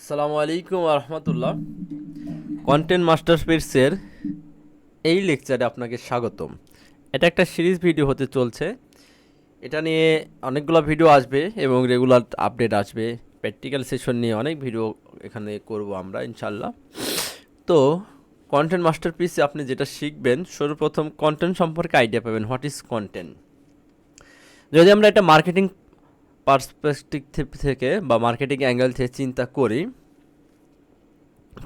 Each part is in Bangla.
আসসালামু আলাইকুম রহমতুল্লাহ। কন্টেন্ট মাস্টারপিসের এই লেকচারে আপনাকে স্বাগতম। এটা একটা সিরিজ ভিডিও হতে চলছে। এটা নিয়ে অনেকগুলো ভিডিও আসবে এবং রেগুলার আপডেট আসবে। প্র্যাকটিক্যাল সেশন নিয়ে অনেক ভিডিও এখানে করব আমরা ইনশাল্লাহ। তো কন্টেন্ট মাস্টারপিসে আপনি যেটা শিখবেন, সর্বপ্রথম কন্টেন্ট সম্পর্কে আইডিয়া পাবেন। What is content? যদি আমরা এটা মার্কেটিং পার্সপেক্টিভ থেকে বা মার্কেটিং অ্যাঙ্গেল থেকে চিন্তা করি,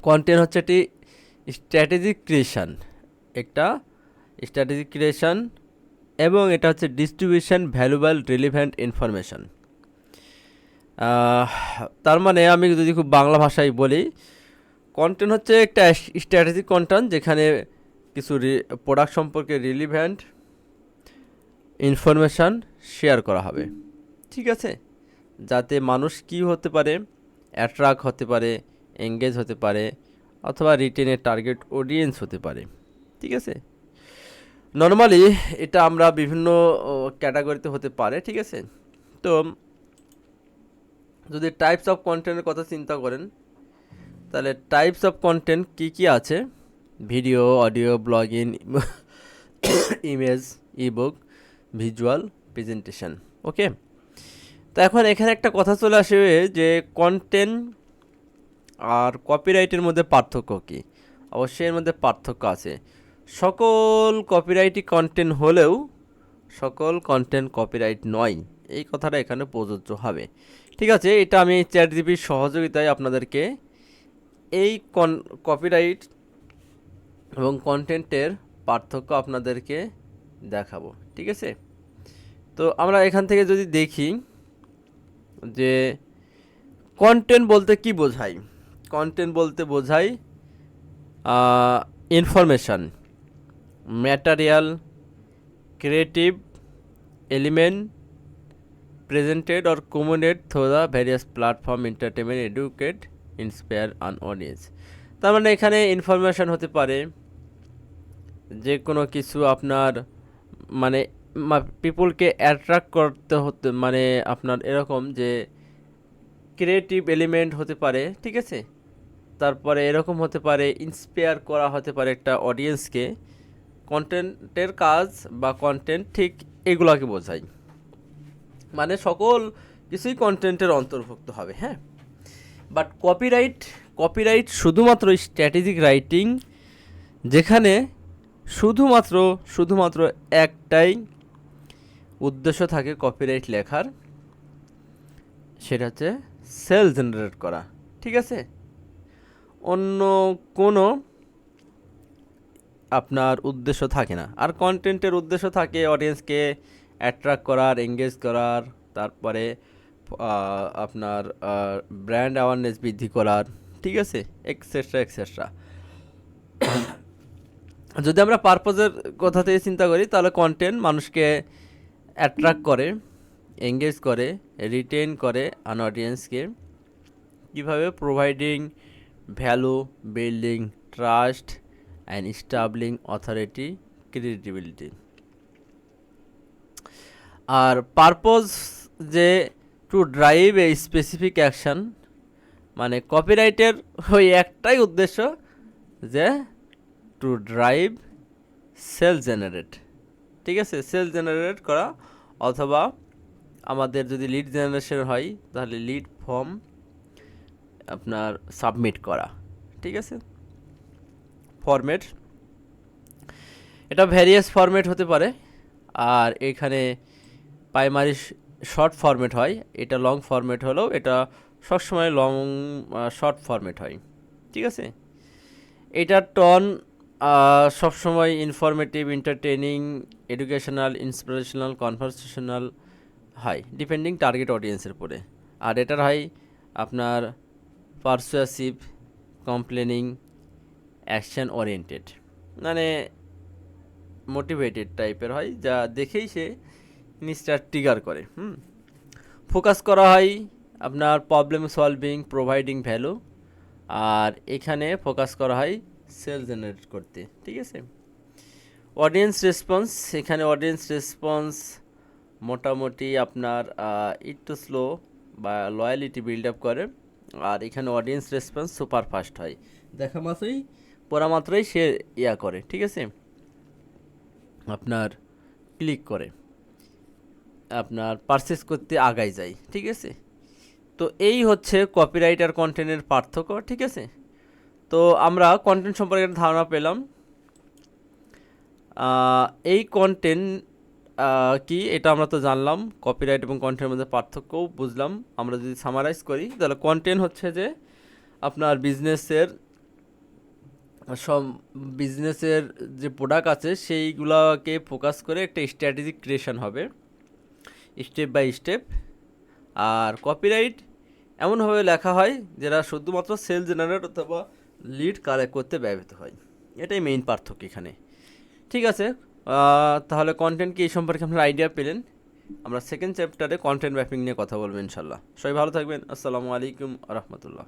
কন্টেন্ট হচ্ছে একটি স্ট্র্যাটেজিক ক্রিয়েশন, একটা স্ট্র্যাটেজিক ক্রিয়েশন, এবং এটা হচ্ছে ডিস্ট্রিবিউশন ভ্যালুয়েবল রিলিভেন্ট ইনফরমেশন। তার মানে আমি যদি খুব বাংলা ভাষায় বলি, কন্টেন্ট হচ্ছে একটা স্ট্র্যাটেজিক কন্টেন্ট যেখানে কিছু প্রোডাক্ট সম্পর্কে রিলিভেন্ট ইনফরমেশান শেয়ার করা হবে, ঠিক আছে, যাতে মানুষ কি হতে পারে, অ্যাট্রাক্ট হতে পারে, এঙ্গেজ হতে পারে, অথবা রিটেনের টার্গেট অডিয়েন্স হতে পারে, ঠিক আছে। নর্মালি এটা আমরা বিভিন্ন ক্যাটাগরিতে হতে পারে, ঠিক আছে। তো যদি টাইপস অফ কন্টেন্টের কথা চিন্তা করেন, তাহলে টাইপস অফ কন্টেন্ট কী কী আছে: video, audio, blogging, image, ebook, visual, presentation. Okay, তো এখন এখানে একটা কথা চলে আসে যে কন্টেন্ট আর কপিরাইটের মধ্যে পার্থক্য কী। অবশ্যই এর মধ্যে পার্থক্য আছে। সকল কপিরাইটই কন্টেন্ট হলেও সকল কন্টেন্ট কপিরাইট নয়, এই কথাটা এখানে প্রযোজ্য হবে, ঠিক আছে। এটা আমি চ্যাটজিপিটির সহযোগিতায় আপনাদেরকে এই কপিরাইট এবং কন্টেন্টের পার্থক্য আপনাদেরকে দেখাবো, ঠিক আছে। তো আমরা এখান থেকে যদি দেখি যে কন্টেন্ট বলতে কি বোঝায়। কন্টেন্ট বলতে বোঝায় information, material, creative element presented or communicated through the various platform entertainment, educate, inspire an audience। তার মানে এখানে ইনফরমেশান হতে পারে যে কোনো কিছু আপনার, মানে পিপুলকে অ্যাট্রাক্ট করতে হতে, মানে আপনার এরকম যে ক্রিয়েটিভ এলিমেন্ট হতে পারে, ঠিক আছে। তারপরে এরকম হতে পারে ইন্সপায়ার করা হতে পারে একটা অডিয়েন্সকে। কন্টেন্টের কাজ বা কন্টেন্ট ঠিক এগুলোকে বোঝায়, মানে সকল কিছুই কন্টেন্টের অন্তর্ভুক্ত হবে, হ্যাঁ। বাট কপিরাইট শুধুমাত্র স্ট্র্যাটেজিক রাইটিং, যেখানে শুধুমাত্র একটাই উদ্দেশ্য থাকে কপিরাইট লেখার, সেটা হচ্ছে সেল জেনারেট করা, ঠিক আছে। অন্য কোনো আপনার উদ্দেশ্য থাকে না। আর কন্টেন্টের উদ্দেশ্য থাকে অডিয়েন্সকে অ্যাট্রাক্ট করার, এঙ্গেজ করার, তারপরে আপনার ব্র্যান্ড অ্যাওয়ারনেস বৃদ্ধি করার, ঠিক আছে, এক্সেট্রা এক্সেট্রা। যদি আমরা পারপোজের কথা থেকে চিন্তা করি, তাহলে কন্টেন্ট মানুষকে অ্যাট্রাক্ট করে, এঙ্গেজ করে, রিটেন করে আন অডিয়েন্সকে। কীভাবে? Providing value, building trust and establishing authority, credibility. আর পারপোজ যে to drive a specific action, মানে কপিরাইটের ওই একটাই উদ্দেশ্য যে টু ড্রাইভ সেল জেনারেট, ঠিক আছে, সেল জেনারেট করা, অথবা আমাদের যদি লিড জেনারেশন হয় তাহলে লিড ফর্ম আপনার সাবমিট করা, ঠিক আছে। ফরম্যাট, এটা ভ্যারিয়াস ফরম্যাট হতে পারে। আর এখানে প্রাইমারি শর্ট ফরম্যাট হয়, এটা লং ফরম্যাট হলেও এটা সবসময় শর্ট ফরম্যাট হয়, ঠিক আছে। এটার টন সবসময় informative, entertaining, educational, inspirational, conversational হয়, ডিপেন্ডিং টার্গেট অডিয়েন্সের উপরে। আর এটার হয় আপনার পারসুয়েসিভ, কমপ্লেনিং, অ্যাকশন ওরিয়েন্টেড, মানে মোটিভেটেড টাইপের হয়, যা দেখেই সে জিনিসটা ট্রিগার করে। ফোকাস করা হয় আপনার প্রবলেম সলভিং, প্রোভাইডিং ভ্যালু। আর এখানে ফোকাস করা হয় সেল জেনারেট করতে, ঠিক আছে। অডিয়েন্স রেসপন্স, এখানে অডিয়েন্স রেসপন্স মোটামুটি আপনার একটু স্লো বা লয়ালিটি বিল্ড আপ করে। আর এখানে অডিয়েন্স রেসপন্স সুপার ফাস্ট হয়, দেখা মাত্রই পড়া মাত্রই সে ইয়া করে, ঠিক আছে, আপনার ক্লিক করে, আপনার পারচেস করতে আগায় যায়, ঠিক আছে। তো এই হচ্ছে কপিরাইট আর কন্টেন্টের পার্থক্য, ঠিক আছে। তো আমরা কন্টেন্ট সম্পর্কে একটা ধারণা পেলাম। এই কন্টেন্ট কি এটা আমরা তো জানলাম, কপিরাইট এবং কন্টেন্টের মধ্যে পার্থক্যও বুঝলাম। আমরা যদি সামারাইজ করি তাহলে কন্টেন্ট হচ্ছে যে আপনার সব বিজনেসের যে প্রোডাক্ট আছে সেইগুলোকে ফোকাস করে একটা স্ট্র্যাটেজিক ক্রিয়েশন হবে স্টেপ বাই স্টেপ। আর কপিরাইট এমনভাবে লেখা হয় যেটা শুধুমাত্র সেল জেনারেট অথবা লিড কালেক্ট করতে ব্যবহৃত হয়। এটাই মেইন পার্থক্য এখানে, ঠিক আছে। তাহলে কন্টেন্ট কি এই সম্পর্কে আপনারা আইডিয়া পেলেন। আমরা সেকেন্ড চ্যাপ্টারে কন্টেন্ট ম্যাপিং নিয়ে কথা বলবো ইনশাল্লাহ। সবাই ভালো থাকবেন। আসসালামু আলাইকুম রহমতুল্লাহ।